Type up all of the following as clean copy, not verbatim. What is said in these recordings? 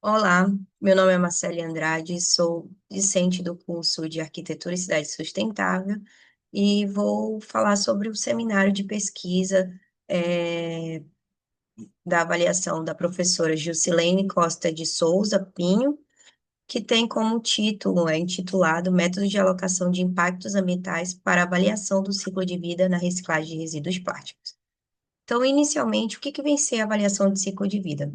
Olá, meu nome é Marcele Andrade, sou discente do curso de Arquitetura e Cidade Sustentável e vou falar sobre o seminário de pesquisa da avaliação da professora Gilcilene Costa de Souza Pinho, que tem como título, intitulado Método de Alocação de Impactos Ambientais para Avaliação do Ciclo de Vida na Reciclagem de Resíduos Plásticos. Então, inicialmente, o que vem ser a avaliação de ciclo de vida?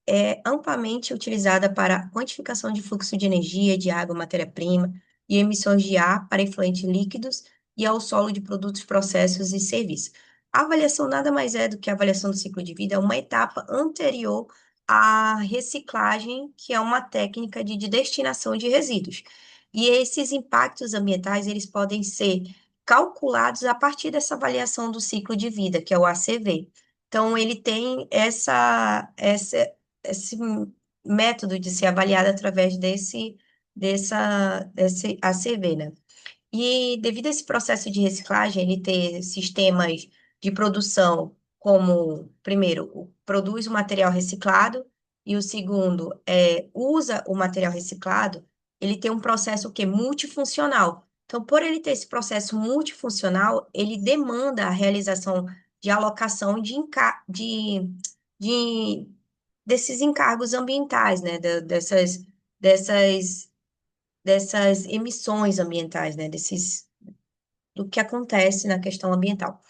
É amplamente utilizada para a quantificação de fluxo de energia, de água, matéria-prima e emissões de ar para efluentes líquidos e ao solo de produtos, processos e serviços. A avaliação nada mais é do que a avaliação do ciclo de vida, é uma etapa anterior à reciclagem, que é uma técnica de destinação de resíduos. E esses impactos ambientais, eles podem ser calculados a partir dessa avaliação do ciclo de vida, que é o ACV. Então, ele tem esse método de ser avaliado através desse ACV, né? E devido a esse processo de reciclagem, ele ter sistemas de produção como, primeiro, produz o material reciclado, e o segundo, usa o material reciclado, ele tem um processo que multifuncional. Então, por ele ter esse processo multifuncional, ele demanda a realização de alocação de desses encargos ambientais, né? Dessas, dessas emissões ambientais, né? Do que acontece na questão ambiental.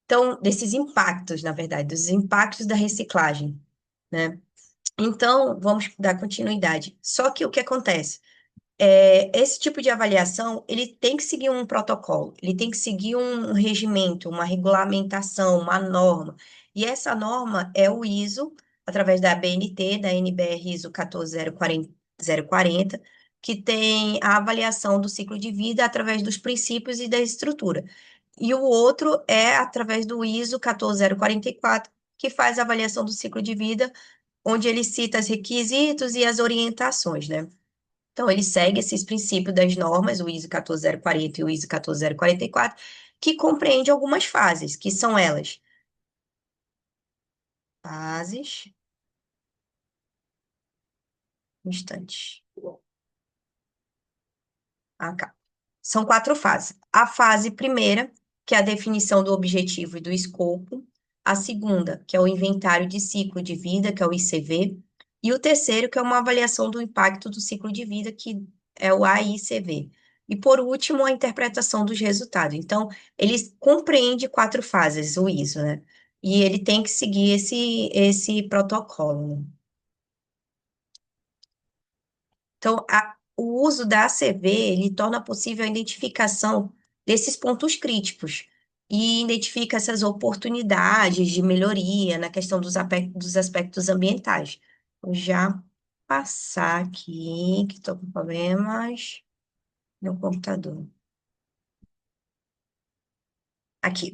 Então, desses impactos, na verdade, dos impactos da reciclagem, né? Então, vamos dar continuidade. Só que o que acontece? Esse tipo de avaliação, ele tem que seguir um protocolo, ele tem que seguir um regimento, uma regulamentação, uma norma. E essa norma é o ISO, através da BNT, da NBR ISO 14040, que tem a avaliação do ciclo de vida através dos princípios e da estrutura. E o outro é através do ISO 14044, que faz a avaliação do ciclo de vida, onde ele cita os requisitos e as orientações, né? Então, ele segue esses princípios das normas, o ISO 14040 e o ISO 14044, que compreende algumas fases, que são elas, fases, instantes. Ah, cá. São quatro fases. A fase primeira, que é a definição do objetivo e do escopo. A segunda, que é o inventário de ciclo de vida, que é o ICV. E o terceiro, que é uma avaliação do impacto do ciclo de vida, que é o AICV. E por último, a interpretação dos resultados. Então, ele compreende quatro fases, o ISO, né? E ele tem que seguir esse protocolo, né? Então, o uso da ACV, ele torna possível a identificação desses pontos críticos e identifica essas oportunidades de melhoria na questão dos aspectos ambientais. Vou já passar aqui, que estou com problemas no computador. Aqui.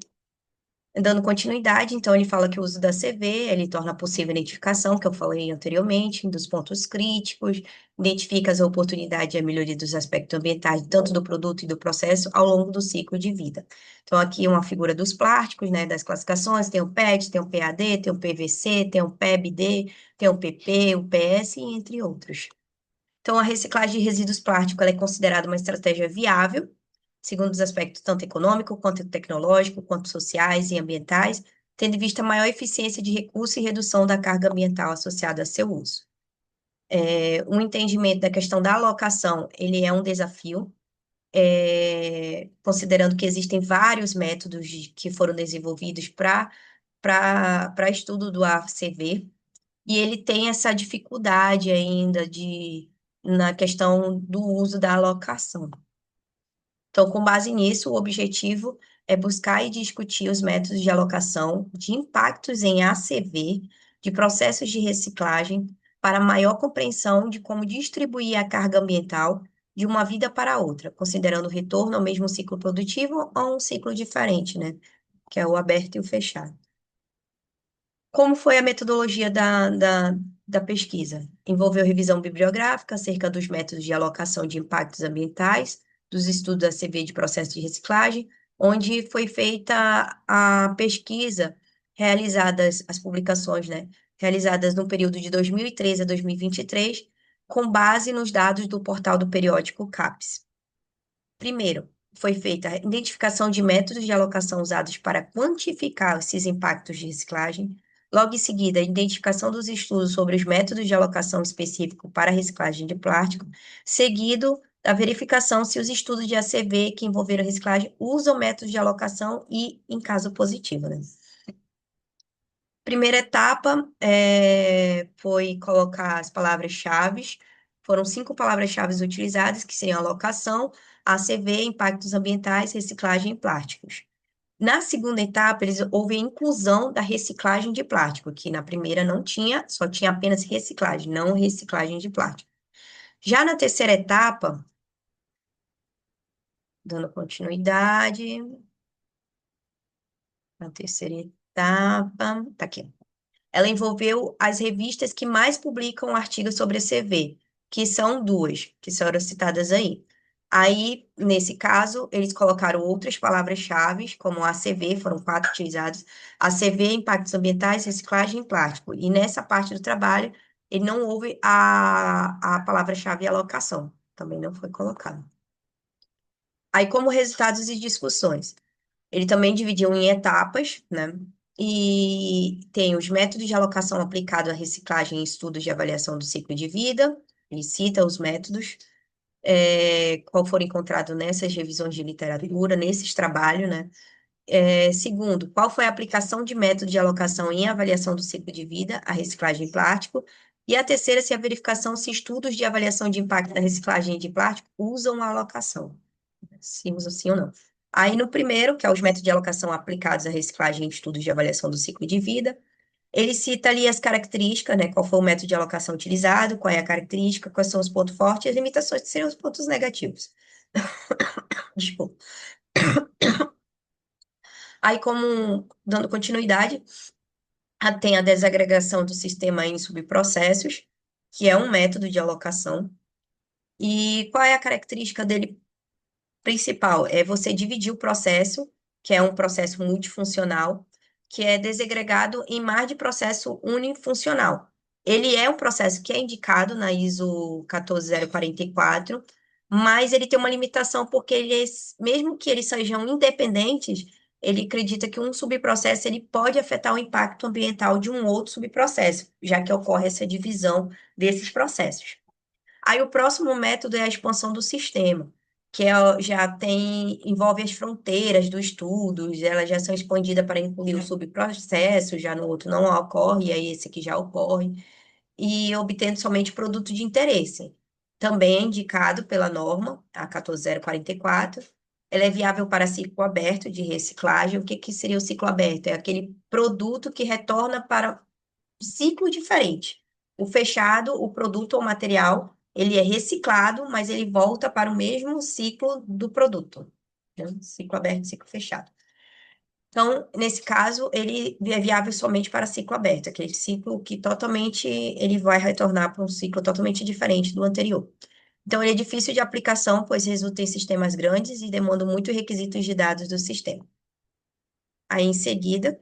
Dando continuidade, então ele fala que o uso da CV, ele torna possível a identificação, que eu falei anteriormente, dos pontos críticos, identifica as oportunidades e a melhoria dos aspectos ambientais, tanto do produto e do processo, ao longo do ciclo de vida. Então, aqui uma figura dos plásticos, né, das classificações, tem o PET, tem o PAD, tem o PVC, tem o PEBD, tem o PP, o PS, entre outros. Então, a reciclagem de resíduos plásticos ela é considerada uma estratégia viável, segundo os aspectos tanto econômico, quanto tecnológico, quanto sociais e ambientais, tendo em vista a maior eficiência de recurso e redução da carga ambiental associada a seu uso. Um entendimento da questão da alocação, ele é um desafio, considerando que existem vários métodos que foram desenvolvidos para estudo do ACV, e ele tem essa dificuldade ainda na questão do uso da alocação. Então, com base nisso, o objetivo é buscar e discutir os métodos de alocação de impactos em ACV, de processos de reciclagem, para maior compreensão de como distribuir a carga ambiental de uma vida para outra, considerando o retorno ao mesmo ciclo produtivo ou um ciclo diferente, né? Que é o aberto e o fechado. Como foi a metodologia da pesquisa? Envolveu revisão bibliográfica acerca dos métodos de alocação de impactos ambientais, dos estudos da CV de processo de reciclagem, onde foi feita a pesquisa, realizadas as publicações, né? realizadas no período de 2013 a 2023, com base nos dados do portal do periódico CAPES. Primeiro, foi feita a identificação de métodos de alocação usados para quantificar esses impactos de reciclagem. Logo em seguida, a identificação dos estudos sobre os métodos de alocação específico para a reciclagem de plástico, seguido da verificação se os estudos de ACV que envolveram a reciclagem usam métodos de alocação e em caso positivo, né? Primeira etapa foi colocar as palavras-chave. Foram 5 palavras-chave utilizadas, que seriam alocação, ACV, impactos ambientais, reciclagem e plásticos. Na segunda etapa, houve a inclusão da reciclagem de plástico, que na primeira não tinha, só tinha apenas reciclagem, não reciclagem de plástico. Já na terceira etapa, dando continuidade, na terceira etapa, tá aqui. Ela envolveu as revistas que mais publicam artigos sobre a CV, que são duas, que foram citadas aí. Aí, nesse caso, eles colocaram outras palavras-chave, como ACV, foram 4 utilizados, ACV, impactos ambientais, reciclagem e plástico. E nessa parte do trabalho, ele não houve a palavra-chave alocação, também não foi colocado. Aí, como resultados e discussões. Ele também dividiu em etapas, né? E tem os métodos de alocação aplicado à reciclagem em estudos de avaliação do ciclo de vida. Ele cita os métodos, qual foram encontrados nessas revisões de literatura, nesses trabalhos, né? Segundo, qual foi a aplicação de método de alocação em avaliação do ciclo de vida, a reciclagem de plástico. E a terceira, se a verificação se estudos de avaliação de impacto da reciclagem de plástico usam a alocação, se usa sim ou não. Aí, no primeiro, que é os métodos de alocação aplicados à reciclagem em estudos de avaliação do ciclo de vida, ele cita ali as características, né? Qual foi o método de alocação utilizado, qual é a característica, quais são os pontos fortes e as limitações, que seriam os pontos negativos. Desculpa. Aí, como dando continuidade, tem a desagregação do sistema em subprocessos, que é um método de alocação. E qual é a característica dele principal? É você dividir o processo, que é um processo multifuncional, que é desagregado em mais de processo unifuncional. Ele é um processo que é indicado na ISO 14044, mas ele tem uma limitação porque mesmo que eles sejam independentes, ele acredita que um subprocesso ele pode afetar o impacto ambiental de um outro subprocesso, já que ocorre essa divisão desses processos. Aí o próximo método é a expansão do sistema, que já envolve as fronteiras dos estudos, elas já são expandidas para incluir o subprocesso, já no outro não ocorre, e aí esse aqui já ocorre, e obtendo somente produto de interesse. Também é indicado pela norma, a 14044. Ela é viável para ciclo aberto de reciclagem. O que que seria o ciclo aberto? É aquele produto que retorna para ciclo diferente. O fechado, o produto ou material, ele é reciclado, mas ele volta para o mesmo ciclo do produto, né? Ciclo aberto, ciclo fechado. Então, nesse caso, ele é viável somente para ciclo aberto, aquele ciclo que totalmente ele vai retornar para um ciclo totalmente diferente do anterior. Então, ele é difícil de aplicação, pois resulta em sistemas grandes e demanda muitos requisitos de dados do sistema. Aí, em seguida,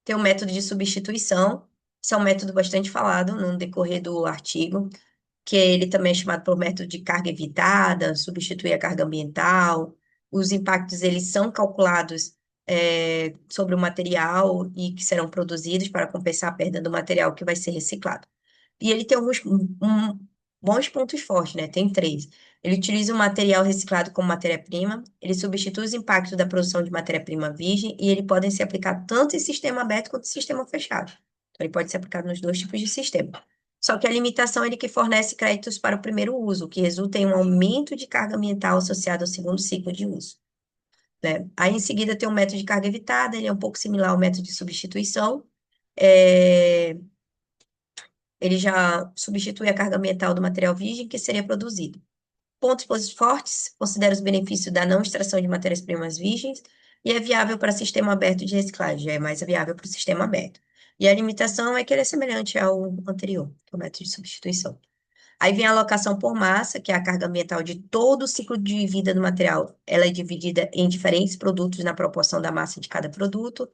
tem o método de substituição. Esse é um método bastante falado no decorrer do artigo, que ele também é chamado por método de carga evitada, substituir a carga ambiental. Os impactos, eles são calculados sobre o material e que serão produzidos para compensar a perda do material que vai ser reciclado. E ele tem alguns bons pontos fortes, né? Tem 3. Ele utiliza o material reciclado como matéria-prima, ele substitui os impactos da produção de matéria-prima virgem e ele podem ser aplicados tanto em sistema aberto quanto em sistema fechado. Então, ele pode ser aplicado nos dois tipos de sistema. Só que a limitação é ele que fornece créditos para o primeiro uso, o que resulta em um aumento de carga ambiental associado ao segundo ciclo de uso, né? Aí, em seguida, tem o método de carga evitada, ele é um pouco similar ao método de substituição. É, Ele já substitui a carga ambiental do material virgem que seria produzido. Pontos fortes, considera os benefícios da não extração de matérias-primas virgens e é viável para sistema aberto de reciclagem, já é mais viável para o sistema aberto. E a limitação é que ele é semelhante ao anterior, que é o método de substituição. Aí vem a alocação por massa, que é a carga ambiental de todo o ciclo de vida do material. Ela é dividida em diferentes produtos na proporção da massa de cada produto.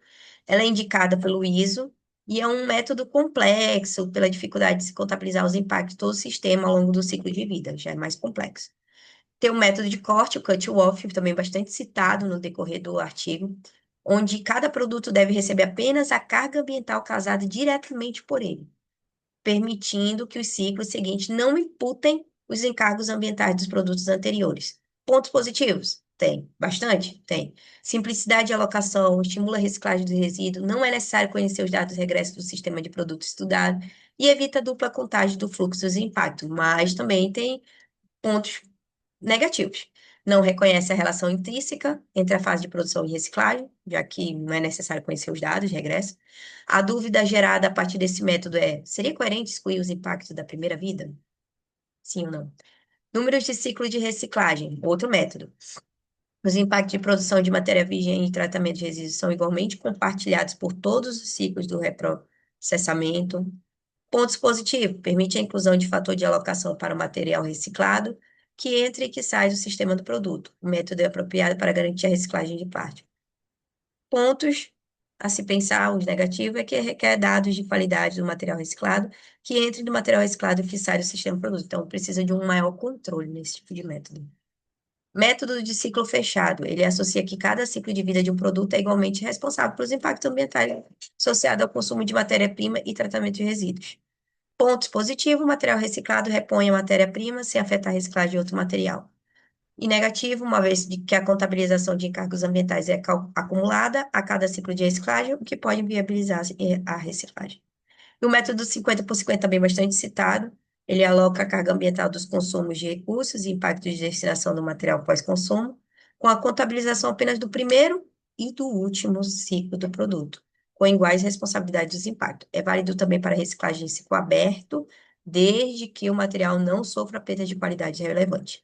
Ela é indicada pelo ISO e é um método complexo pela dificuldade de se contabilizar os impactos de todo o sistema ao longo do ciclo de vida, já é mais complexo. Tem o método de corte, o cut-off, também bastante citado no decorrer do artigo, onde cada produto deve receber apenas a carga ambiental causada diretamente por ele, permitindo que os ciclos seguintes não imputem os encargos ambientais dos produtos anteriores. Pontos positivos? Tem. Bastante? Tem. Simplicidade de alocação, estimula a reciclagem do resíduo, não é necessário conhecer os dados regressos do sistema de produto estudado e evita a dupla contagem do fluxo dos impactos, mas também tem pontos negativos. Não reconhece a relação intrínseca entre a fase de produção e reciclagem, já que não é necessário conhecer os dados de regresso. A dúvida gerada a partir desse método é: seria coerente excluir os impactos da primeira vida? Sim ou não? Números de ciclo de reciclagem, outro método. Os impactos de produção de matéria virgem e tratamento de resíduos são igualmente compartilhados por todos os ciclos do reprocessamento. Pontos positivos: permite a inclusão de fator de alocação para o material reciclado, que entra e que sai do sistema do produto. O método é apropriado para garantir a reciclagem de plástico. Pontos a se pensar, os negativos, é que requer dados de qualidade do material reciclado, que entre no material reciclado e que sai do sistema do produto. Então, precisa de um maior controle nesse tipo de método. Método de ciclo fechado. Ele associa que cada ciclo de vida de um produto é igualmente responsável pelos impactos ambientais associados ao consumo de matéria-prima e tratamento de resíduos. Pontos positivos: o material reciclado repõe a matéria-prima sem afetar a reciclagem de outro material. E negativo, uma vez que a contabilização de encargos ambientais é acumulada a cada ciclo de reciclagem, o que pode viabilizar a reciclagem. E o método 50 por 50 também bastante citado, ele aloca a carga ambiental dos consumos de recursos e impactos de destinação do material pós-consumo, com a contabilização apenas do primeiro e do último ciclo do produto, com iguais responsabilidades dos impactos. É válido também para reciclagem em ciclo aberto, desde que o material não sofra perda de qualidade relevante.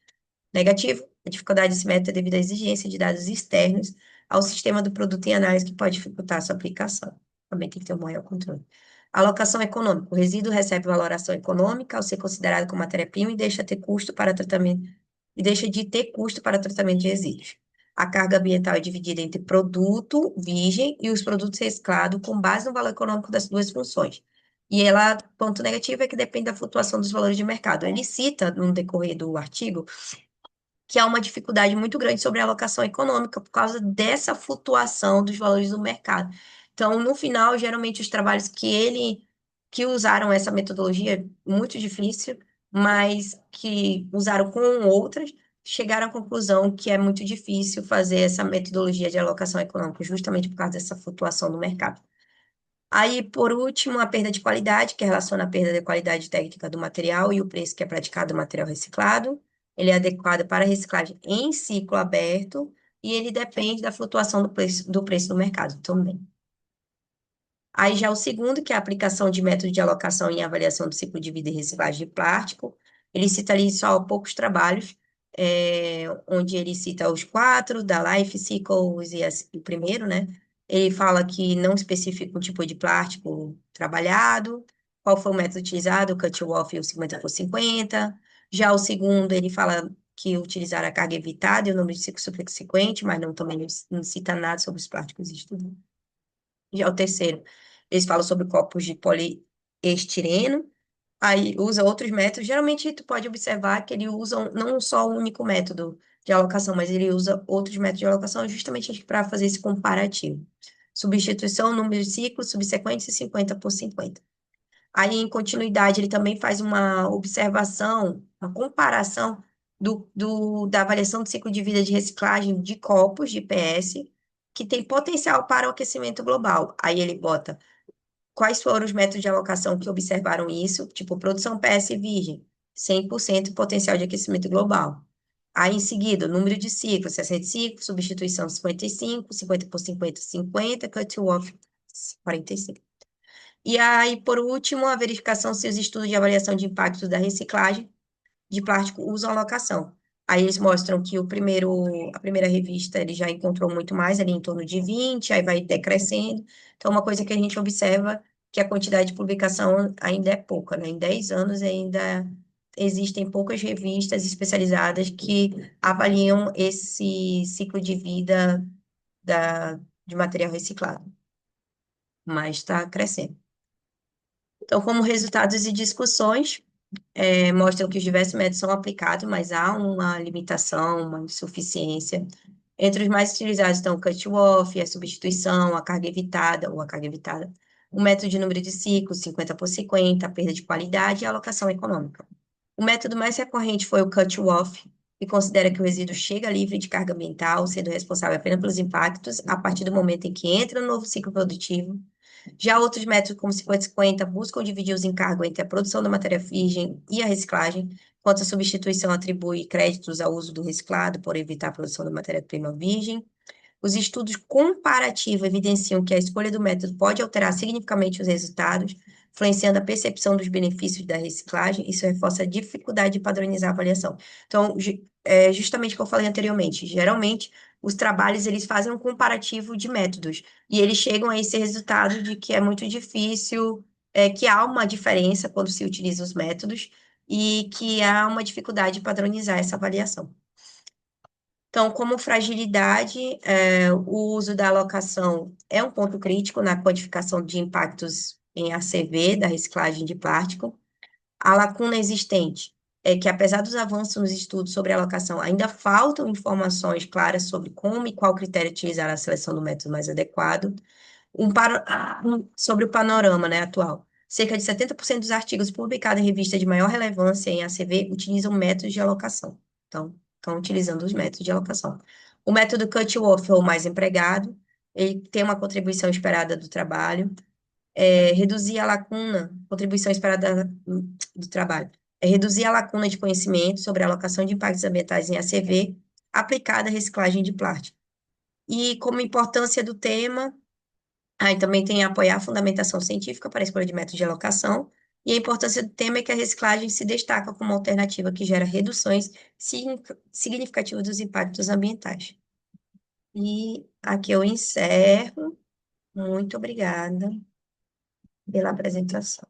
Negativo, a dificuldade desse método é devido à exigência de dados externos ao sistema do produto em análise, que pode dificultar a sua aplicação. Também tem que ter um maior controle. Alocação econômica. O resíduo recebe valoração econômica ao ser considerado como matéria-prima e deixa ter custo para tratamento e deixa de ter custo para tratamento de resíduos. A carga ambiental é dividida entre produto virgem e os produtos reciclados com base no valor econômico das duas funções. E ela, ponto negativo é que depende da flutuação dos valores de mercado. Ele cita, no decorrer do artigo, que há uma dificuldade muito grande sobre a alocação econômica por causa dessa flutuação dos valores do mercado. Então, no final, geralmente os trabalhos que usaram essa metodologia, muito difícil, mas que usaram com outras, chegaram à conclusão que é muito difícil fazer essa metodologia de alocação econômica, justamente por causa dessa flutuação do mercado. Aí, por último, a perda de qualidade, que relaciona a perda de qualidade técnica do material e o preço que é praticado no material reciclado. Ele é adequado para reciclagem em ciclo aberto e ele depende da flutuação do preço do mercado também. Aí já o segundo, que é a aplicação de método de alocação e avaliação do ciclo de vida e reciclagem de plástico. Ele cita ali só poucos trabalhos, onde ele cita os quatro, da Life Cycles e o primeiro, né? Ele fala que não especifica o tipo de plástico trabalhado, qual foi o método utilizado, o cut-off e o 50 por 50. Já o segundo, ele fala que utilizar a carga evitada e o número de ciclos subsequente, mas também não cita nada sobre os plásticos estudados. Já o terceiro, eles falam sobre copos de poliestireno, aí usa outros métodos. Geralmente, tu pode observar que ele usa não só o único método de alocação, mas ele usa outros métodos de alocação justamente para fazer esse comparativo. Substituição, número de ciclos subsequentes e 50 por 50. Aí, em continuidade, ele também faz uma observação, uma comparação da avaliação do ciclo de vida de reciclagem de copos de PS, que tem potencial para o aquecimento global. Aí ele bota quais foram os métodos de alocação que observaram isso, tipo produção PS virgem, 100% potencial de aquecimento global. Aí, em seguida, o número de ciclos, 65, substituição 55, 50 por 50, 50, cut-off 45. E aí, por último, a verificação se os estudos de avaliação de impacto da reciclagem de plástico usam alocação. Aí eles mostram que a primeira revista ele já encontrou muito mais, ali em torno de 20, aí vai decrescendo. Então, uma coisa que a gente observa que a quantidade de publicação ainda é pouca, né? Em 10 anos ainda existem poucas revistas especializadas que avaliam esse ciclo de vida de material reciclado, mas está crescendo. Então, como resultados e discussões, mostram que os diversos métodos são aplicados, mas há uma limitação, uma insuficiência. Entre os mais utilizados estão o cut-off, a substituição, a carga evitada, ou a carga evitada, o método de número de ciclos, 50 por 50, a perda de qualidade e a alocação econômica. O método mais recorrente foi o cut-off, que considera que o resíduo chega livre de carga ambiental, sendo responsável apenas pelos impactos, a partir do momento em que entra no novo ciclo produtivo. Já outros métodos, como 50-50, buscam dividir os encargos entre a produção da matéria virgem e a reciclagem, enquanto a substituição atribui créditos ao uso do reciclado por evitar a produção da matéria-prima virgem. Os estudos comparativos evidenciam que a escolha do método pode alterar significativamente os resultados, influenciando a percepção dos benefícios da reciclagem. Isso reforça a dificuldade de padronizar a avaliação. Então, é justamente o que eu falei anteriormente. Geralmente, os trabalhos eles fazem um comparativo de métodos e eles chegam a esse resultado de que é muito difícil, que há uma diferença quando se utiliza os métodos e que há uma dificuldade de padronizar essa avaliação. Então, como fragilidade, o uso da alocação é um ponto crítico na quantificação de impactos em ACV, da reciclagem de plástico. A lacuna existente é que, apesar dos avanços nos estudos sobre alocação, ainda faltam informações claras sobre como e qual critério utilizar na seleção do método mais adequado. Sobre o panorama, né, atual. Cerca de 70% dos artigos publicados em revistas de maior relevância em ACV utilizam métodos de alocação. Então, estão utilizando os métodos de alocação. O método cut-off é o mais empregado, ele tem uma contribuição esperada do trabalho, reduzir a lacuna, contribuição esperada do trabalho, reduzir a lacuna de conhecimento sobre a alocação de impactos ambientais em ACV aplicada à reciclagem de plástico. E como importância do tema, aí também tem apoiar a fundamentação científica para a escolha de métodos de alocação, e a importância do tema é que a reciclagem se destaca como alternativa que gera reduções significativas dos impactos ambientais. E aqui eu encerro. Muito obrigada pela apresentação.